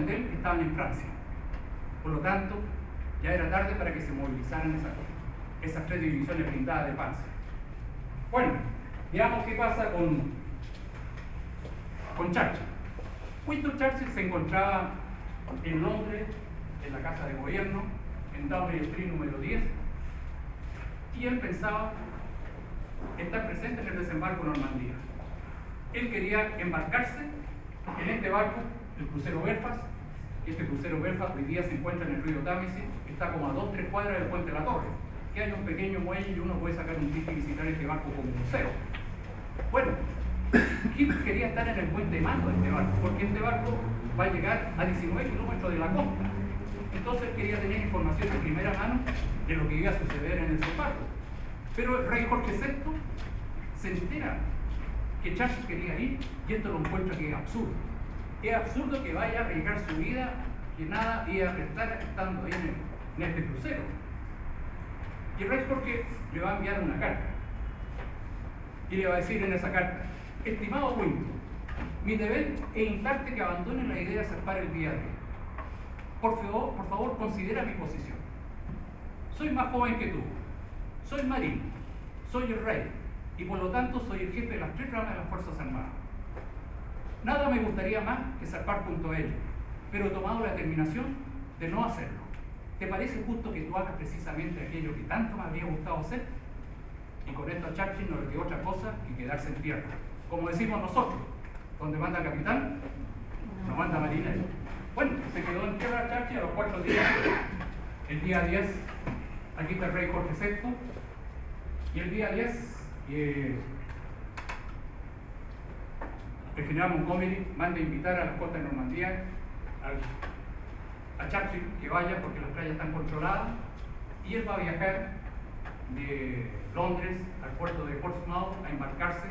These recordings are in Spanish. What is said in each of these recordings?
que estaban en Francia. Por lo tanto, ya era tarde para que se movilizaran esas tres divisiones blindadas de Panzer. Bueno, veamos qué pasa con Churchill. Winston Churchill se encontraba en Londres, en la Casa de Gobierno, en Downing Street número 10, y él pensaba estar presente en el desembarco en Normandía. Él quería embarcarse en este barco, el crucero Belfast. Este crucero Belfast hoy día se encuentra en el río Támesis, está como a 2-3 cuadras del puente de la Torre, que hay un pequeño muelle y uno puede sacar un ticket y visitar este barco como museo. Bueno, Hitler quería estar en el puente de mando de este barco, porque este barco va a llegar a 19 kilómetros de la costa. Entonces quería tener información de primera mano de lo que iba a suceder en el desembarco. Pero el rey Jorge VI se entera que Churchill quería ir, y esto lo encuentra que es absurdo. Es absurdo que vaya a arriesgar su vida, que nada iba a estar estando ahí en este crucero. Y el rey Jorge le va a enviar una carta, y le va a decir en esa carta: estimado Winston, mi deber es instarte que abandone la idea de zarpar el día de hoy. Por favor, considera mi posición. Soy más joven que tú, soy marino, soy el rey, y por lo tanto soy el jefe de las tres ramas de las Fuerzas Armadas. Nada me gustaría más que zarpar junto a ellos, pero he tomado la determinación de no hacerlo. ¿Te parece justo que tú hagas precisamente aquello que tanto me habría gustado hacer? Y con esto a Churchill no le quedó otra cosa que quedarse en tierra. Como decimos nosotros, donde manda capitán, no manda marinero. Bueno, se quedó en tierra Churchill a los 4 días. El día 10, aquí está el rey Jorge VI, y el día 10, el general Montgomery manda invitar a las costas de Normandía a Churchill que vaya porque las playas están controladas, y él va a viajar de Londres al puerto de Portsmouth a embarcarse.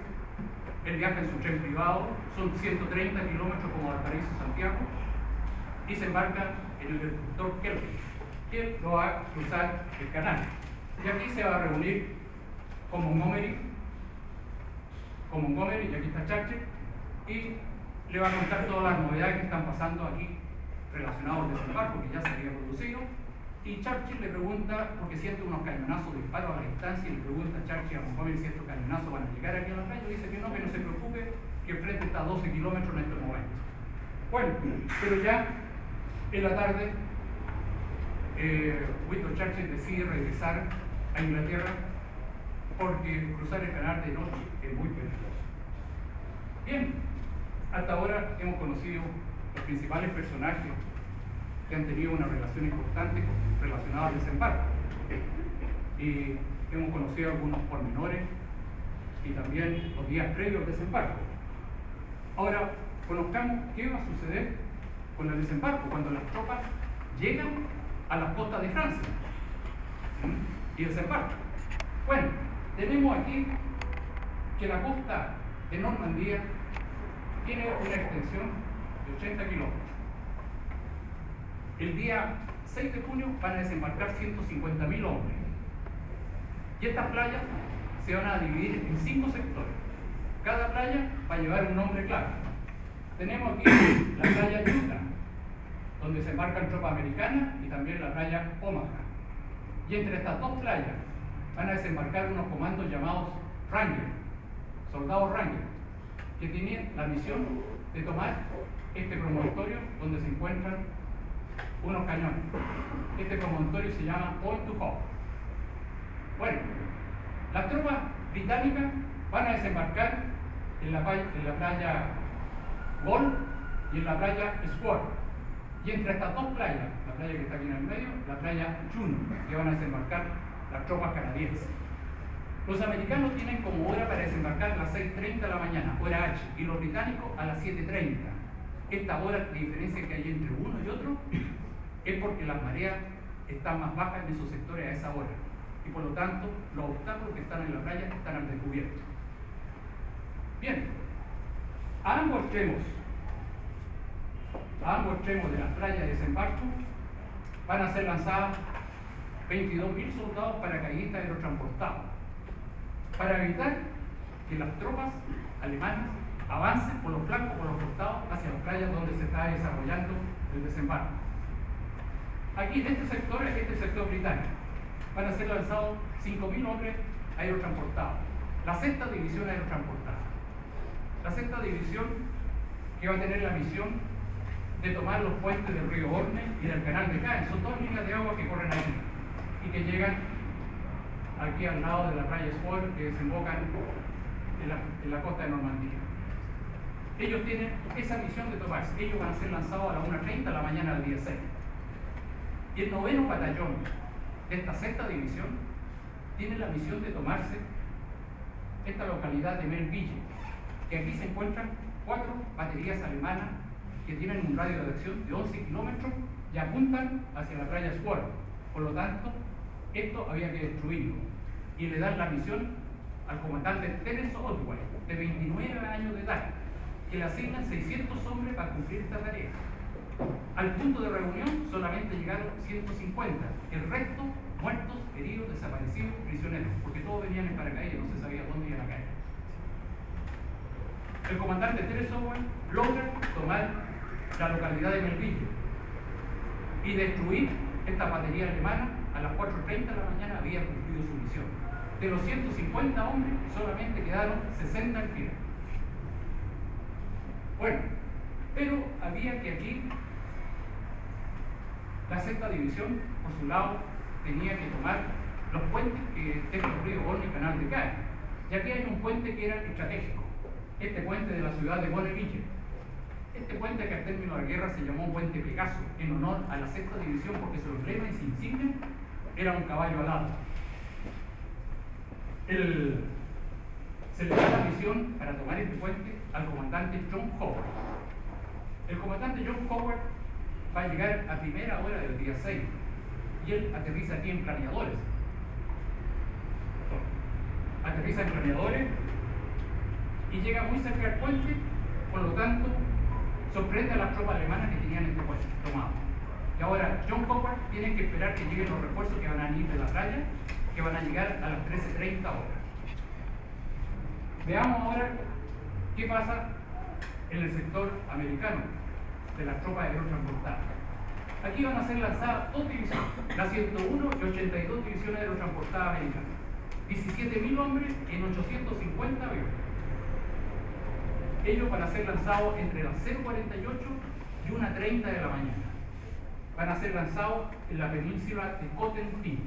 Él viaja en su tren privado, son 130 kilómetros como Valparaíso Santiago, y se embarca en el destructor Kelvin, que lo va a cruzar el canal. Y aquí se va a reunir con Montgomery, y aquí está Churchill, y le va a contar todas las novedades que están pasando aquí relacionados al desembarco que ya se había producido. Y Churchill le pregunta, porque siente unos cañonazos de disparo a la distancia, y le pregunta a Churchill a Montgomery si estos cañonazos van a llegar aquí a la playa, y dice que no se preocupe, que el frente está a 12 kilómetros en este momento. Bueno, pero ya en la tarde Winston Churchill decide regresar a Inglaterra porque cruzar el canal de noche es muy peligroso. Bien, hasta ahora hemos conocido los principales personajes que han tenido una relación importante relacionada al desembarco, y hemos conocido algunos pormenores y también los días previos al desembarco. Ahora conozcamos qué va a suceder con el desembarco cuando las tropas llegan a las costas de Francia y desembarcan. Bueno, tenemos aquí que la costa de Normandía tiene una extensión de 80 kilómetros. El día 6 de junio van a desembarcar 150.000 hombres. Y estas playas se van a dividir en 5 sectores. Cada playa va a llevar un nombre clave. Tenemos aquí la playa Utah, donde se embarcan tropas americanas, y también la playa Omaha. Y entre estas dos playas van a desembarcar unos comandos llamados Ranger, soldados Ranger, que tienen la misión de tomar este promontorio donde se encuentran unos cañones. Este promontorio se llama Point to Hope. Bueno, las tropas británicas van a desembarcar en la playa Gull y en la playa Square. Y entre estas dos playas, la playa que está aquí en el medio, la playa Juno, que van a desembarcar las tropas canadienses. Los americanos tienen como hora para desembarcar a las 6:30 de la mañana, hora H, y los británicos a las 7:30. Esta hora, la diferencia que hay entre uno y otro, es porque las mareas están más bajas en esos sectores a esa hora, y por lo tanto los obstáculos que están en la playa están al descubierto. Bien, a ambos extremos de las playas de desembarco van a ser lanzadas 22.000 soldados paracaidistas aerotransportados para evitar que las tropas alemanas avancen por los flancos, por los costados, hacia las playas donde se está desarrollando del desembarco. Aquí, en este sector, es el sector británico. Van a ser lanzados 5.000 hombres aerotransportados. La sexta división aerotransportada. La sexta división que va a tener la misión de tomar los puentes del río Orne y del canal de Caen. Son dos líneas de agua que corren aquí y que llegan aquí al lado de la playa Sport, que desembocan en la costa de Normandía. Ellos tienen esa misión de tomarse. Ellos van a ser lanzados a las 1:30 de la mañana del día 6. Y el 9º batallón de esta sexta división tiene la misión de tomarse esta localidad de Melville, que aquí se encuentran 4 baterías alemanas que tienen un radio de acción de 11 kilómetros y apuntan hacia la playa Sport. Por lo tanto, esto había que destruirlo. Y le dan la misión al comandante Terence Otway, de 29 años de edad, que le asignan 600 hombres para cumplir esta tarea. Al punto de reunión solamente llegaron 150, el resto muertos, heridos, desaparecidos, prisioneros, porque todos venían en paracaídas, no se sabía dónde iban a caer. El comandante Terence Otway logra tomar la localidad de Melville y destruir esta batería alemana. A las 4:30 de la mañana había cumplido su misión. De los 150 hombres solamente quedaron 60 en pie. Bueno, pero había que aquí la sexta división, por su lado, tenía que tomar los puentes que tejen el río Orne y canal de Caen. Y aquí hay un puente que era estratégico, este puente de la ciudad de Bonneville. Este puente, que al término de la guerra se llamó Puente Pegaso, en honor a la sexta división, porque su emblema y su insignia era un caballo alado. Se le da la misión para tomar este puente al comandante John Howard. El comandante John Howard va a llegar a primera hora del día 6 y él aterriza aquí en planeadores. Aterriza en planeadores y llega muy cerca del puente, por lo tanto sorprende a las tropas alemanas que tenían este puente tomado. Y ahora John Howard tiene que esperar que lleguen los refuerzos que van a ir de la playa, que van a llegar a las 13:30 horas. Veamos ahora qué pasa en el sector americano de las tropas aerotransportadas. Aquí van a ser lanzadas dos divisiones, la 101 y 82 divisiones aerotransportadas americanas. 17.000 hombres en 850 aviones. Ellos van a ser lanzados entre las 0:48 y 1:30 de la mañana. Van a ser lanzados en la península de Cotentin.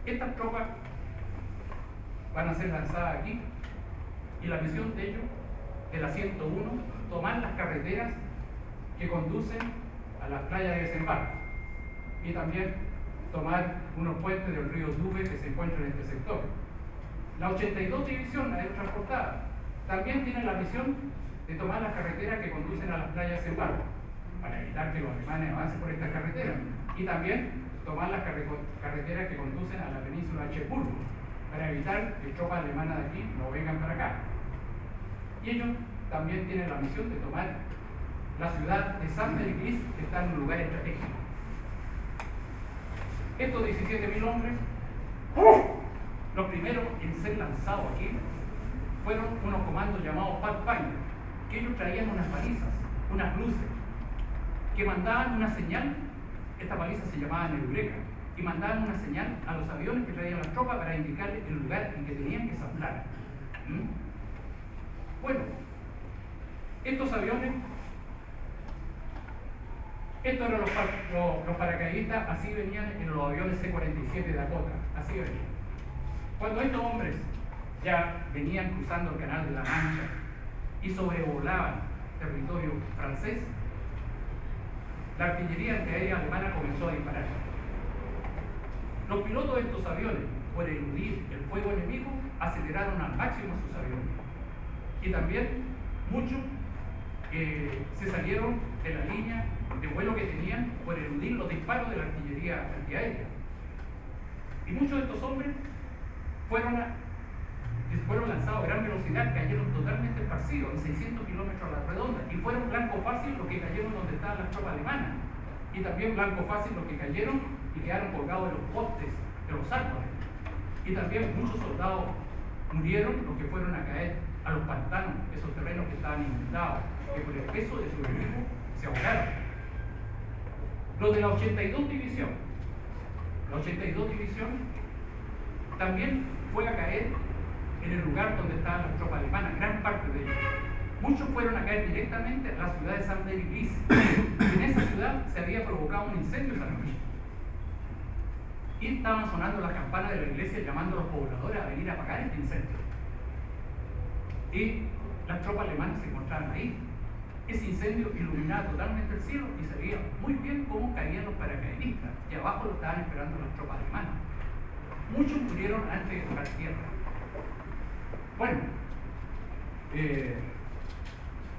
Estas tropas van a ser lanzadas aquí y la misión de ellos, de la 101, tomar las carreteras que conducen a las playas de desembarco y también tomar unos puentes del río Dube que se encuentran en este sector. La 82 división aerotransportada también tiene la misión de tomar las carreteras que conducen a las playas de desembarco para evitar que los alemanes avancen por estas carreteras, y también tomar las carreteras que conducen a la península de Cherburgo para evitar que tropas alemanas de aquí no vengan para acá. Y ellos también tienen la misión de tomar la ciudad de Saint-Denis, que está en un lugar estratégico. Estos 17.000 hombres, los primeros en ser lanzados aquí, fueron unos comandos llamados Pathfinder, que ellos traían unas balizas, unas luces, que mandaban una señal. Estas balizas se llamaban Eureka, y mandaban una señal a los aviones que traían las tropas para indicarles el lugar en que tenían que zaplar. Bueno, estos aviones, estos eran los paracaidistas, así venían en los aviones C-47 Dakota, así venían. Cuando estos hombres ya venían cruzando el Canal de la Mancha y sobrevolaban territorio francés, la artillería antiaérea alemana comenzó a disparar. Los pilotos de estos aviones, por eludir el fuego enemigo, aceleraron al máximo sus aviones. Y también muchos se salieron de la línea de vuelo que tenían por eludir los disparos de la artillería antiaérea. Y muchos de estos hombres fueron lanzados a gran velocidad, cayeron totalmente esparcidos en 600 kilómetros a la redonda, y fueron blanco fácil los que cayeron donde estaban las tropas alemanas, y también blanco fácil los que cayeron y quedaron colgados en los postes de los árboles, y también muchos soldados murieron, los que fueron a caer a los pantanos, esos terrenos que estaban inundados, que por el peso de su enemigo se ahogaron. Los de la 82 División, la 82 División también fue a caer en el lugar donde estaban las tropas alemanas, gran parte de ellos. Muchos fueron a caer directamente a la ciudad de San Mary Bliss. En esa ciudad se había provocado un incendio esa noche. Y estaban sonando las campanas de la iglesia llamando a los pobladores a venir a apagar este incendio. Y las tropas alemanas se encontraban ahí. Ese incendio iluminaba totalmente el cielo y se veía muy bien cómo caían los paracaidistas. Y abajo lo estaban esperando las tropas alemanas. Muchos murieron antes de tocar tierra. Bueno,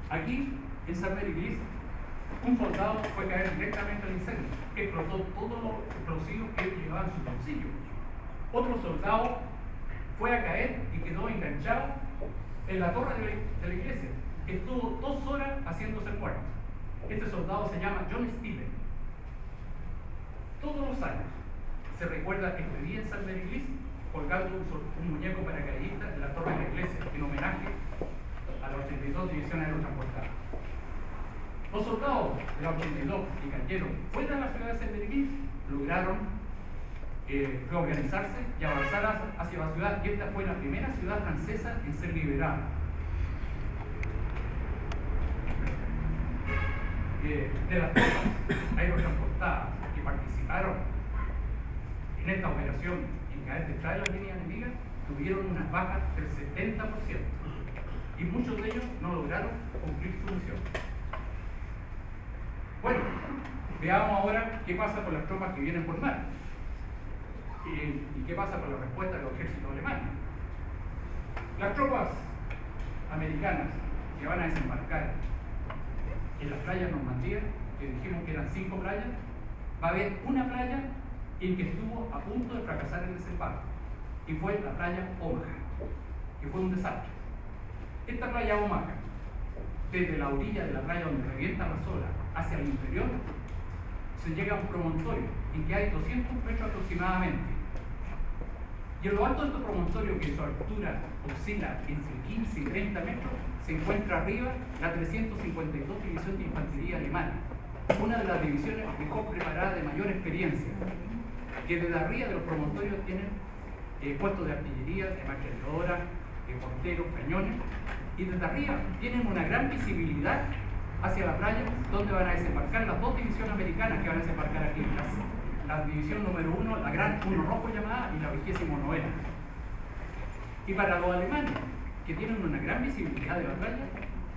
aquí en San Mary Bliss, un soldado fue a caer directamente al incendio, explotó todos los explosivos que él llevaba en su bolsillo. Otro soldado fue a caer y quedó enganchado en la torre de la iglesia. Estuvo 2 horas haciéndose el muerto. Este soldado se llama John Stevens. Todos los años se recuerda este día en San Mary Bliss colgando un muñeco paracaidista en la torre de la iglesia en homenaje a la 82 División Aerotransportada. Los soldados de la 82 que cayeron fuera de la ciudad de San Mary Bliss lograron reorganizarse y avanzar hacia la ciudad, y esta fue la primera ciudad francesa en ser liberada. De las tropas aerotransportadas que participaron en esta operación en caer detrás de la línea enemiga, tuvieron unas bajas del 70%, y muchos de ellos no lograron cumplir su misión. Bueno, veamos ahora qué pasa con las tropas que vienen por mar y qué pasa con la respuesta del ejército alemán. Las tropas americanas que van a desembarcar en las playas Normandía, que dijimos que eran 5 playas, va a haber una playa en que estuvo a punto de fracasar el desembarco, y fue la playa Omaha, que fue un desastre. Esta playa Omaha, desde la orilla de la playa donde revienta la ola hacia el interior, se llega a un promontorio en que hay 200 metros aproximadamente. Y en lo alto de este promontorio, que su altura oscila entre 15 y 30 metros, se encuentra arriba la 352 División de Infantería Alemana, una de las divisiones mejor preparadas, de mayor experiencia, que desde arriba de los promontorios tienen puestos de artillería, de ametralladoras, de porteros, cañones, y desde arriba tienen una gran visibilidad hacia la playa donde van a desembarcar las 2 divisiones americanas que van a desembarcar aquí en Plaza. La división número 1, la Gran Uno Rojo llamada, y la 29ª. Y para los alemanes, que tienen una gran visibilidad de la playa,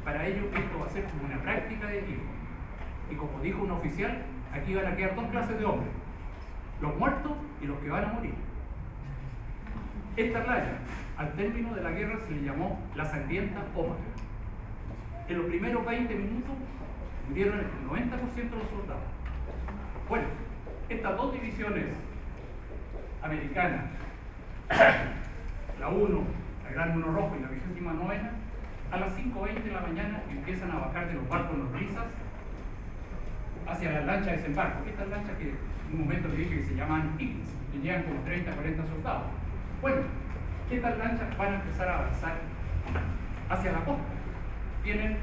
para ellos esto va a ser como una práctica de tiro. Y como dijo un oficial, aquí van a quedar 2 clases de hombres: los muertos y los que van a morir. Esta playa, al término de la guerra, se le llamó la sangrienta Omaha. En los primeros 20 minutos murieron el 90% de los soldados. Bueno, estas 2 divisiones americanas, la 1, la Gran Uno Rojo y la 29ª, a las 5:20 de la mañana empiezan a bajar de los barcos nodrizas hacia las lanchas de desembarco. Estas lanchas que en un momento le dije que se llaman Higgins, que llegan como 30 o 40 soldados. Bueno, estas lanchas van a empezar a avanzar hacia la costa. Tienen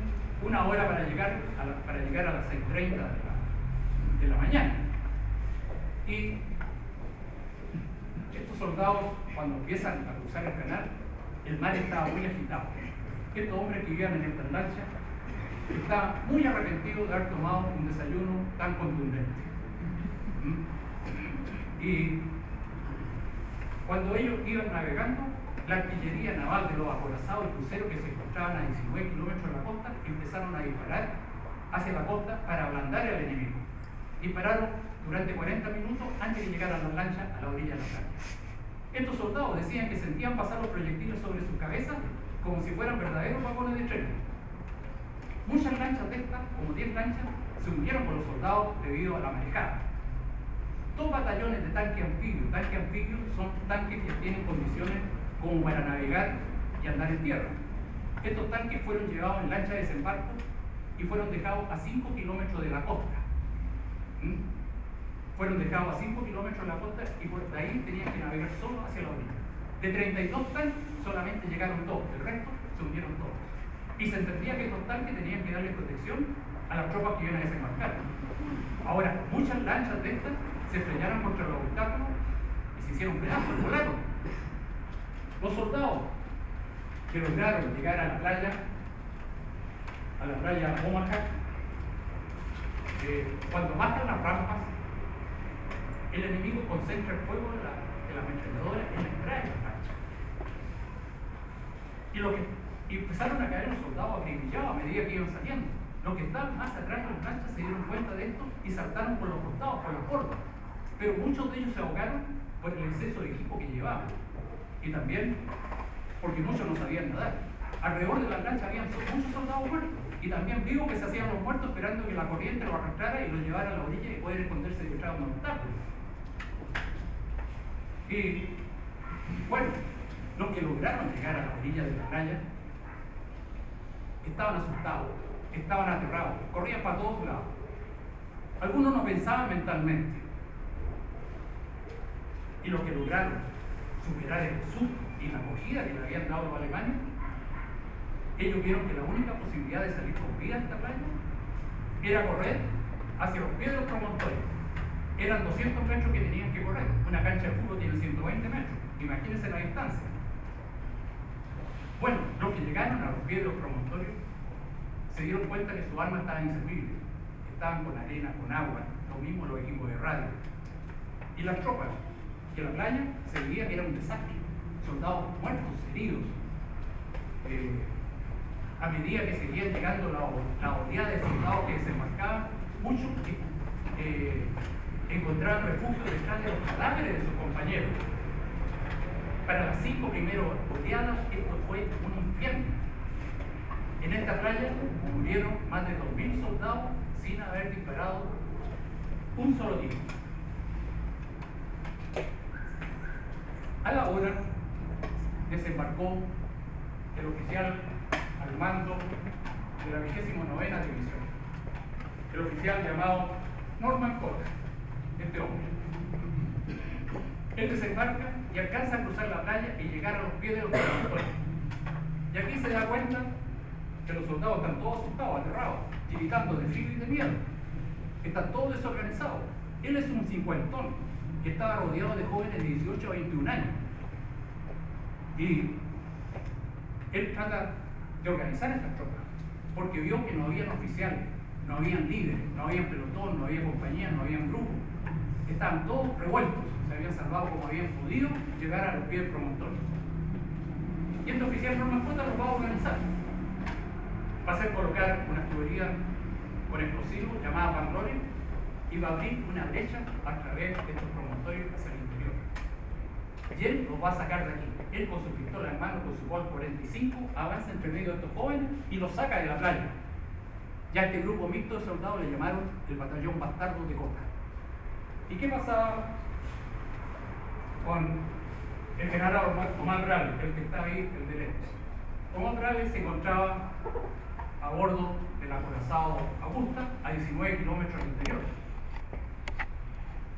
1 hora para llegar a las 6:30 de la mañana. Y estos soldados, cuando empiezan a cruzar el canal, el mar estaba muy agitado. Estos hombres que vivían en estas lanchas estaban muy arrepentidos de haber tomado un desayuno tan contundente. Y cuando ellos iban navegando, la artillería naval de los acorazados y cruceros que se encontraban a 19 kilómetros de la costa empezaron a disparar hacia la costa para ablandar al enemigo. Dispararon durante 40 minutos antes de llegar a las lanchas a la orilla de la playa. Estos soldados decían que sentían pasar los proyectiles sobre sus cabezas como si fueran verdaderos vagones de tren. Muchas lanchas de estas, como 10 lanchas, se hundieron con los soldados debido a la marejada. 2 batallones de tanque anfibio. Tanque anfibio son tanques que tienen condiciones como para navegar y andar en tierra. Estos tanques fueron llevados en lancha de desembarco y fueron dejados a 5 kilómetros de la costa. Fueron dejados a 5 kilómetros de la costa y por ahí tenían que navegar solo hacia la orilla. De 32 tanques solamente llegaron 2, el resto se hundieron todos. Y se entendía que estos tanques tenían que darle protección a las tropas que iban a desembarcar. Ahora, muchas lanchas de estas se estrellaron contra los obstáculos y se hicieron pedazos, volaron. Los soldados que lograron llegar a la playa Omaha, cuando bajan las rampas, el enemigo concentra el fuego de la ametralladora en la entrada de la lancha. Y empezaron a caer los soldados acribillados a medida que iban saliendo. Los que estaban más atrás de las lanchas se dieron cuenta de esto y saltaron por los costados, por las bordas. Pero muchos de ellos se ahogaron por el exceso de equipo que llevaban. Y también porque muchos no sabían nadar. Alrededor de las lanchas habían muchos soldados muertos. Y también vivos que se hacían los muertos esperando que la corriente los arrastrara y los llevara a la orilla y poder esconderse detrás de un obstáculo. Y bueno, los que lograron llegar a la orilla de la playa estaban asustados, estaban aterrados, corrían para todos lados. Algunos no pensaban mentalmente. Y los que lograron superar el susto y la acogida que le habían dado los alemanes, ellos vieron que la única posibilidad de salir con vida de esta playa era correr hacia los pies de los promontorios. Eran 200 metros que tenían que correr. Una cancha de fútbol tiene 120 metros. Imagínense la distancia. Bueno, los que llegaron a los pies de los promontorios se dieron cuenta que sus armas estaban inservibles. Estaban con arena, con agua, lo mismo los equipos de radio. Y las tropas, que la playa se veía que era un desastre. Soldados muertos, heridos. A medida que seguían llegando la oleada de soldados que desembarcaban, muchos encontraban refugio detrás de los cadáveres de sus compañeros. Para las 5 primeras oleadas, esto fue un infierno. En esta playa murieron más de 2.000 soldados sin haber disparado un solo tiro. A la hora desembarcó el oficial al mando de la 29ª División, el oficial llamado Norman Cotter, este hombre. Él desembarca y alcanza a cruzar la playa y llegar a los pies de los promontorios. Y aquí se da cuenta que los soldados están todos asustados, aterrados, tiritando de frío y de miedo. Están todos desorganizados. Él es un cincuentón que estaba rodeado de jóvenes de 18 a 21 años. Y él trata de organizar estas tropas, porque vio que no habían oficiales, no habían líderes, no habían pelotón, no había compañía, no habían grupos. Estaban todos revueltos, se habían salvado como habían podido llegar a los pies del promontorio. Y este oficial Norman Cotter los va a organizar. Va a hacer colocar una tubería con explosivos llamada Van Loren y va a abrir una brecha a través de estos promontorios hacia el interior. Y él los va a sacar de aquí. Él con su pistola en mano, con su Colt 45, avanza entre medio de estos jóvenes y los saca de la playa. Ya este grupo mixto de soldados le llamaron el batallón bastardo de Cota. ¿Y qué pasaba con el general Omar Brale, el que está ahí, el de lentes? Omar Brale se encontraba a bordo del acorazado Augusta, a 19 kilómetros al interior.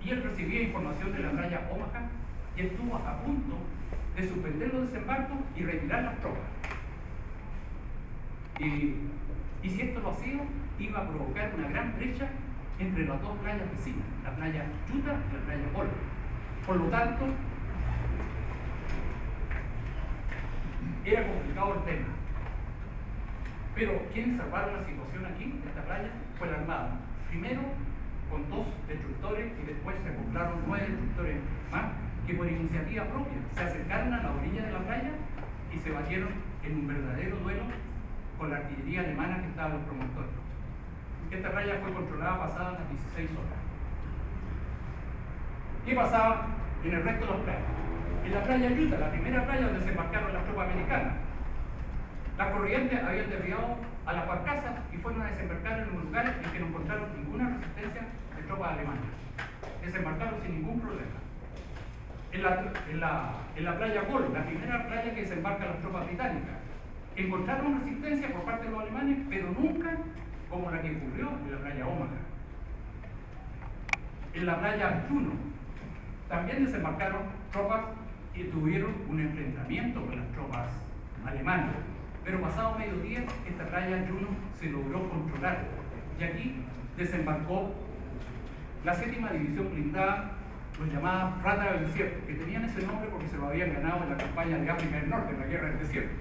Y él recibía información de la playa Omaha y estuvo a punto de suspender los desembarcos y retirar las tropas. Y si esto lo hacía, iba a provocar una gran brecha entre las dos playas vecinas, la playa Utah y la playa Polo. Por lo tanto, era complicado el tema. Pero quien salvaron la situación aquí, en esta playa, fue la Armada. Primero con 2 destructores y después se compraron 9 destructores más que por iniciativa propia se acercaron a la orilla de la playa y se batieron en un verdadero duelo con la artillería alemana que estaba en los promontorios. Esta playa fue controlada pasadas las 16 horas. ¿Qué pasaba en el resto de las playas? En la playa Utah, la primera playa donde se embarcaron las tropas americanas, las corrientes habían desviado a las barcazas y fueron a desembarcar en un lugar en que no encontraron ninguna resistencia de tropas alemanas. Desembarcaron sin ningún problema. En la playa Gol, la primera playa que desembarcan las tropas británicas, encontraron resistencia por parte de los alemanes, pero nunca como la que ocurrió en la playa Omaha. En la playa Juno también desembarcaron tropas y tuvieron un enfrentamiento con las tropas alemanas. Pero pasado mediodía, esta playa Juno se logró controlar Y aquí desembarcó la 7ª División Blindada, los llamados Rata del Desierto, que tenían ese nombre porque se lo habían ganado en la campaña de África del Norte, en la Guerra del Desierto.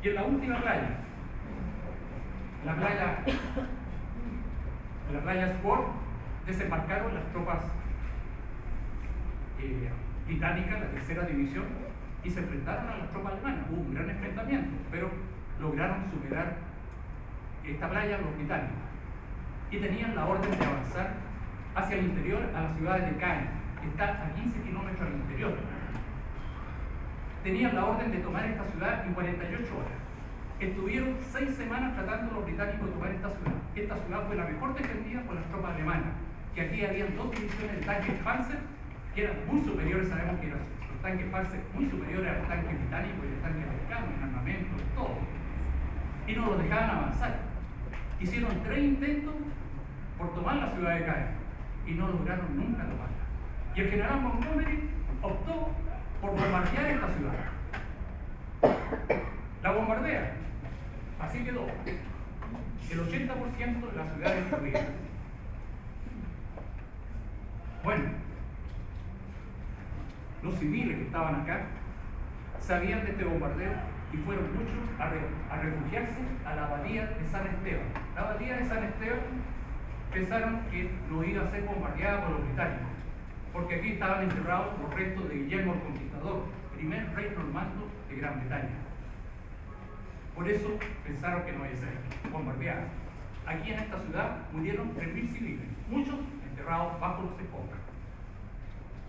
Y en la última playa, la playa Sport, desembarcaron las tropas británicas, la 3ª División, y se enfrentaron a las tropas alemanas. Hubo un gran enfrentamiento, pero lograron superar esta playa los británicos. Y tenían la orden de avanzar hacia el interior, a la ciudad de Caen, que está a 15 kilómetros al interior. Tenían la orden de tomar esta ciudad en 48 horas. Estuvieron 6 semanas tratando los británicos de tomar esta ciudad. Esta ciudad fue la mejor defendida por las tropas alemanas, que aquí habían 2 divisiones de tanques Panzer, que eran muy superiores, sabemos que eran los tanques Panzer muy superiores a los tanques británicos y los tanques americanos, en armamento, en todo. Y no los dejaban avanzar. Hicieron 3 intentos por tomar la ciudad de Caen y no lograron nunca tomarla. Y el general Montgomery optó por bombardear esta ciudad. La bombardea. Así quedó. El 80% de la ciudad destruida. Bueno, los civiles que estaban acá sabían de este bombardeo y fueron muchos a refugiarse a la abadía de San Esteban. La abadía de San Esteban pensaron que no iba a ser bombardeada por los británicos, porque aquí estaban enterrados los restos de Guillermo el Conquistador, primer rey normando de Gran Bretaña. Por eso pensaron que no iba a ser bombardeada. Aquí en esta ciudad murieron 3.000 civiles, muchos enterrados bajo los escombros.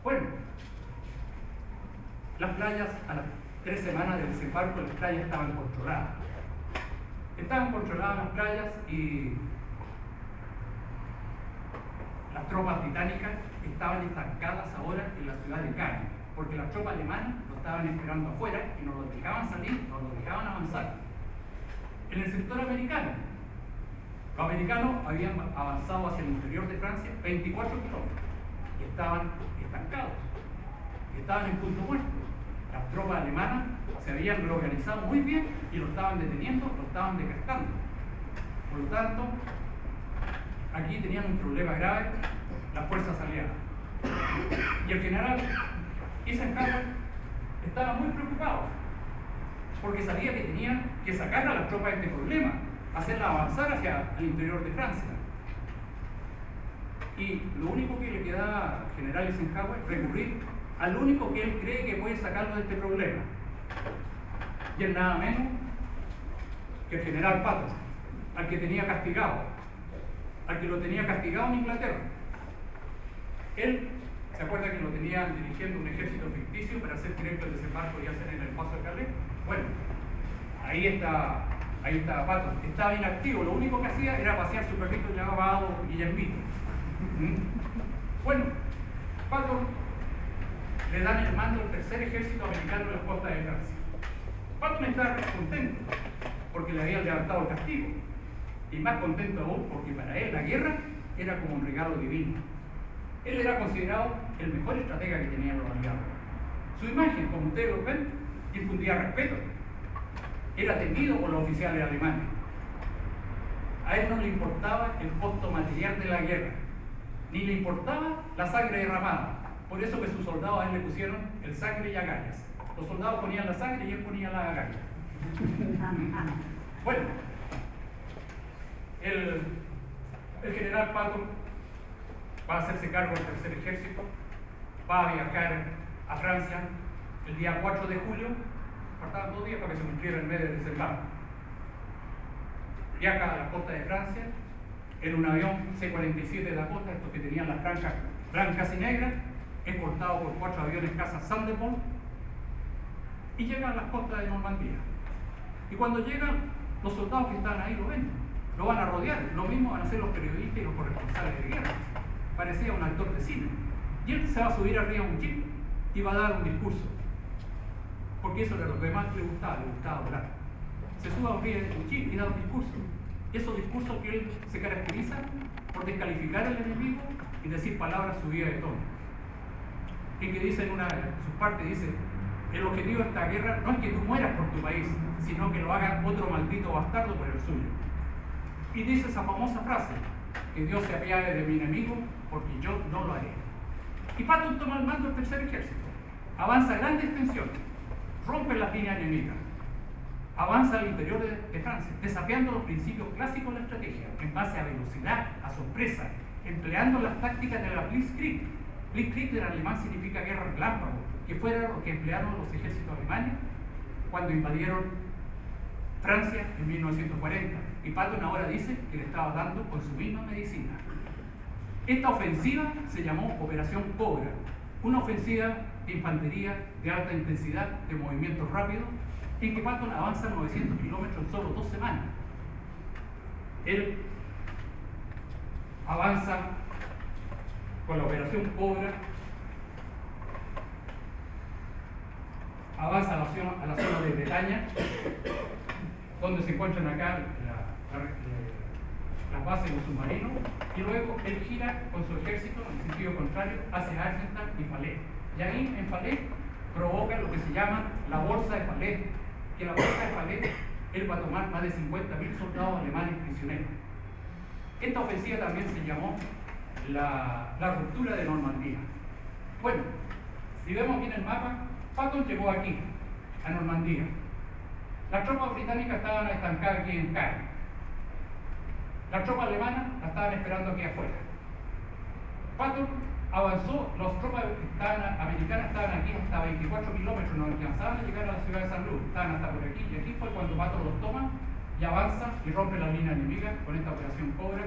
Bueno, las playas, a las 3 semanas del desembarco, las playas estaban controladas. Estaban controladas las playas y las tropas británicas estaban estancadas ahora en la ciudad de Caen, porque las tropas alemanas lo estaban esperando afuera y no los dejaban salir, no los dejaban avanzar. En el sector americano, los americanos habían avanzado hacia el interior de Francia 24 kilómetros y estaban estancados, estaban en punto muerto. Las tropas alemanas se habían reorganizado muy bien y lo estaban deteniendo, lo estaban desgastando. Por lo tanto, aquí tenían un problema grave las fuerzas aliadas. Y el general Eisenhower estaba muy preocupado, porque sabía que tenía que sacar a las tropas de este problema, hacerlas avanzar hacia el interior de Francia. Y lo único que le quedaba al general Eisenhower es recurrir al único que él cree que puede sacarlo de este problema. Y es nada menos que el general Patton, al que tenía castigado, al que lo tenía castigado en Inglaterra. Él, ¿se acuerda que lo tenían dirigiendo un ejército ficticio para hacer directo el desembarco y hacer en el paso de Calais? Bueno, ahí está Patton. Estaba inactivo, lo único que hacía era pasear su perrito llamado Guillermito. Bueno, Patton le dan el mando al tercer ejército americano en las costas de Francia. Patton estaba contento porque le habían levantado el castigo, y más contento aún porque para él la guerra era como un regalo divino. Él era considerado el mejor estratega que tenían los aliados. Su imagen, como ustedes lo ven, infundía respeto. Era temido por los oficiales alemanes. A él no le importaba el costo material de la guerra, ni le importaba la sangre derramada. Por eso que sus soldados a él le pusieron el sangre y agallas. Los soldados ponían la sangre y él ponía la agalla. Bueno, el general Patton va a hacerse cargo del tercer ejército, va a viajar a Francia el día 4 de julio, faltaban 2 días para que se cumpliera el mes de desembarco. Viaja a la costa de Francia en un avión C-47 Dakota, estos que tenían las franjas blancas y negras, escoltado por 4 aviones caza Thunderbolt, y llega a las costas de Normandía. Y cuando llegan, los soldados que estaban ahí lo ven, lo van a rodear. Lo mismo van a hacer los periodistas y los corresponsales de guerra. Parecía un actor de cine. Y él se va a subir arriba a un jeep y va a dar un discurso, porque eso era lo que más le gustaba hablar. Se sube a un jeep y da un discurso. Esos discursos que él se caracteriza por descalificar al enemigo y decir palabras subidas de tono. Y que dice en una de sus partes, dice: el objetivo de esta guerra no es que tú mueras por tu país, sino que lo haga otro maldito bastardo por el suyo. Y dice esa famosa frase, que Dios se apiade de mi enemigo, porque yo no lo haré. Y Patton toma el mando del tercer ejército, avanza a grandes extensiones, rompe las líneas enemigas, avanza al interior de Francia, desafiando los principios clásicos de la estrategia, en base a velocidad, a sorpresa, empleando las tácticas de la Blitzkrieg. Blitzkrieg en alemán significa guerra relámpago, que fuera lo que emplearon los ejércitos alemanes cuando invadieron Francia en 1940. Y Patton ahora dice que le estaba dando con su misma medicina. Esta ofensiva se llamó Operación Cobra, una ofensiva de infantería de alta intensidad, de movimientos rápidos, en que Patton avanza 900 kilómetros en solo 2 semanas. Él avanza con la Operación Cobra, avanza a la zona de Bretaña, donde se encuentran acá las bases de los submarinos, y luego él gira con su ejército en sentido contrario hacia Argentan y Falaise. Y ahí en Falaise provoca lo que se llama la bolsa de Falaise, que la bolsa de Falaise él va a tomar más de 50.000 soldados alemanes prisioneros. Esta ofensiva también se llamó la ruptura de Normandía. Bueno, si vemos bien el mapa, Patton llegó aquí, a Normandía. Las tropas británicas estaban estancadas aquí en Caen. Las tropas alemanas la estaban esperando aquí afuera. Patton avanzó, las tropas americanas estaban aquí hasta 24 kilómetros, no alcanzaban a llegar a la ciudad de San Luis, estaban hasta por aquí, y aquí fue cuando Patton los toma y avanza y rompe la línea enemiga con esta operación Cobra,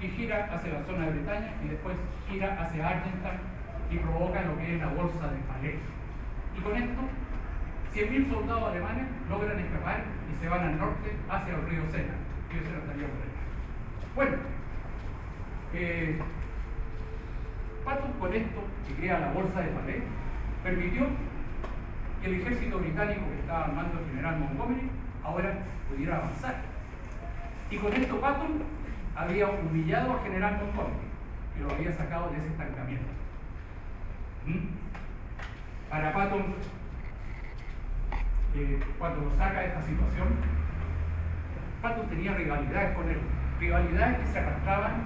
y gira hacia la zona de Bretaña y después gira hacia Argentan y provoca lo que es la bolsa de Falaise. Y con esto, 100.000 soldados alemanes logran escapar y se van al norte hacia el río Sena. El río Sena estaría por allá. Bueno, Patton con esto, que crea la bolsa de Falaise, permitió que el ejército británico que estaba al mando del general Montgomery ahora pudiera avanzar. Y con esto Patton había humillado al general Montgomery, que lo había sacado de ese estancamiento. Para Patton, cuando lo saca de esta situación, Patton tenía rivalidades con él, rivalidades que se arrastraban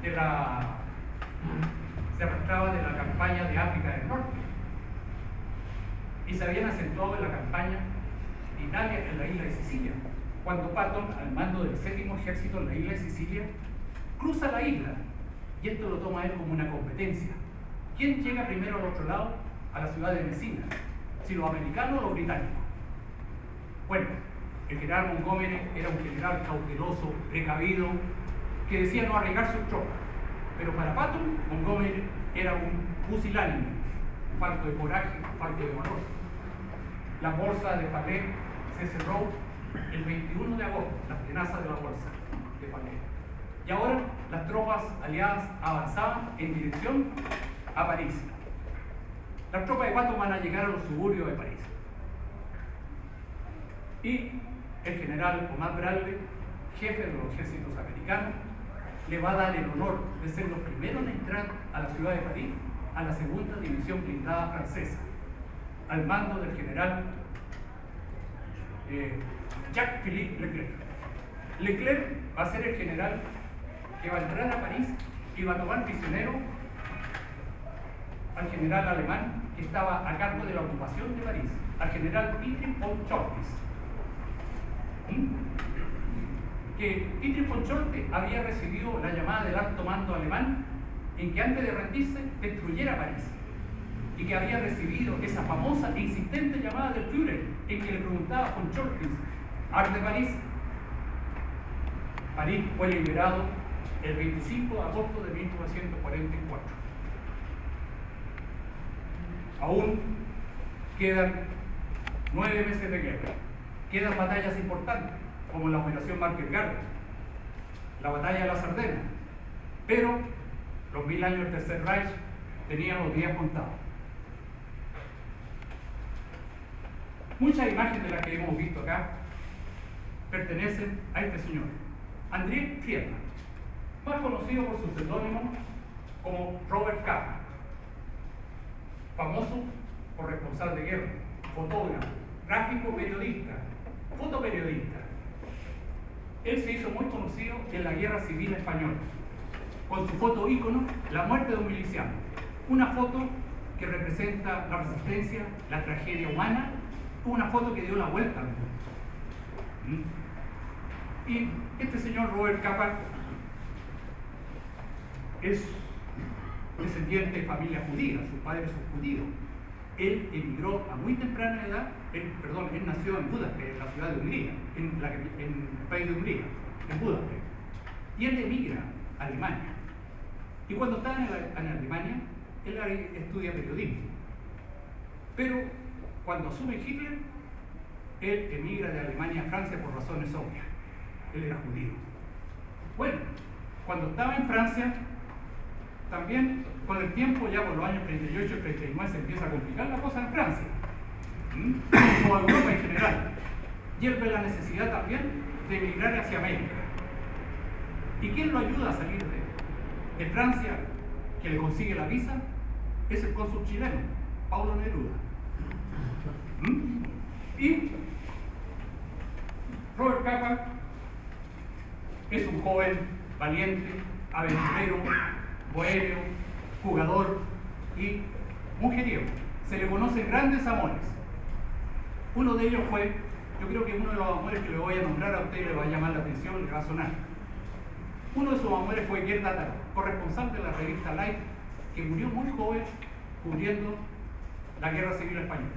de la campaña de África del Norte y se habían acentuado en la campaña de Italia en la isla de Sicilia, cuando Patton, al mando del 7º ejército en la isla de Sicilia, cruza la isla, y esto lo toma él como una competencia. ¿Quién llega primero al otro lado, a la ciudad de Messina? Si los americanos o los británicos. Bueno, el general Montgomery era un general cauteloso, precavido, que decía no arriesgar sus tropas. Pero para Patton, Montgomery era un pusilánime, falto de coraje, falto de valor. La bolsa de Falaise se cerró el 21 de agosto, las tenazas de la bolsa de Falaise. Y ahora las tropas aliadas avanzaban en dirección a París. Las tropas de Patton van a llegar a los suburbios de París. Y el general Omar Bradley, jefe de los ejércitos americanos, le va a dar el honor de ser los primeros en entrar a la ciudad de París, a la 2ª división blindada francesa, al mando del general Jacques-Philippe Leclerc. Leclerc va a ser el general que va a entrar a París y va a tomar prisionero al general alemán que estaba a cargo de la ocupación de París, al general Dietrich von Choltitz. Que Dietrich von Choltitz había recibido la llamada del alto mando alemán en que antes de rendirse destruyera París, y que había recibido esa famosa e insistente llamada del Führer en que le preguntaba a von Choltitz: ¿arde París? París fue liberado el 25 de agosto de 1944. Aún quedan 9 meses de guerra, quedan batallas importantes, como la operación Market Garden, la batalla de las Ardenas, pero los 1000 años del Tercer Reich tenían los días contados. Muchas imágenes de las que hemos visto acá pertenecen a este señor, André Friedman, más conocido por su seudónimo como Robert Capa, famoso por responsable de guerra, fotógrafo, gráfico periodista, fotoperiodista. él se hizo muy conocido en la Guerra Civil Española, con su foto ícono, La muerte de un miliciano. Una foto que representa la resistencia, la tragedia humana, una foto que dio la vuelta al mundo. Y este señor Robert Capa es descendiente de familia judía, sus padres son judíos. Él emigró a muy temprana edad, él nació en Budapest, en la ciudad de Hungría, en el país de Hungría, en Budapest. Y él emigra a Alemania. Y cuando está en Alemania, él estudia periodismo. Pero cuando asume Hitler, él emigra de Alemania a Francia por razones obvias. Él era judío. Bueno, cuando estaba en Francia, también con el tiempo, ya por los años 38 y 39, se empieza a complicar la cosa en Francia, como Europa en general. Y él ve la necesidad también de emigrar hacia América. ¿Y quién lo ayuda a salir de Francia, que le consigue la visa? Es el cónsul chileno, Paulo Neruda. Y Robert Capa es un joven valiente, aventurero, bohemio, jugador y mujeriego. Se le conocen grandes amores. Uno de ellos fue, yo creo que uno de los amores que le voy a nombrar a usted le va a llamar la atención, le va a sonar. Uno de sus amores fue Gerda Taro, corresponsal de la revista Life, que murió muy joven cubriendo la Guerra Civil Española.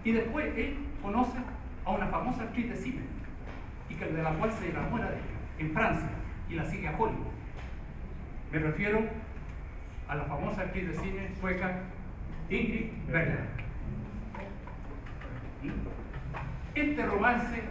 Y después él conoce a una famosa actriz de cine, y de la cual se enamora de ella, en Francia, y la sigue a Hollywood. Me refiero a la famosa actriz de cine sueca Ingrid Bergman. Este romance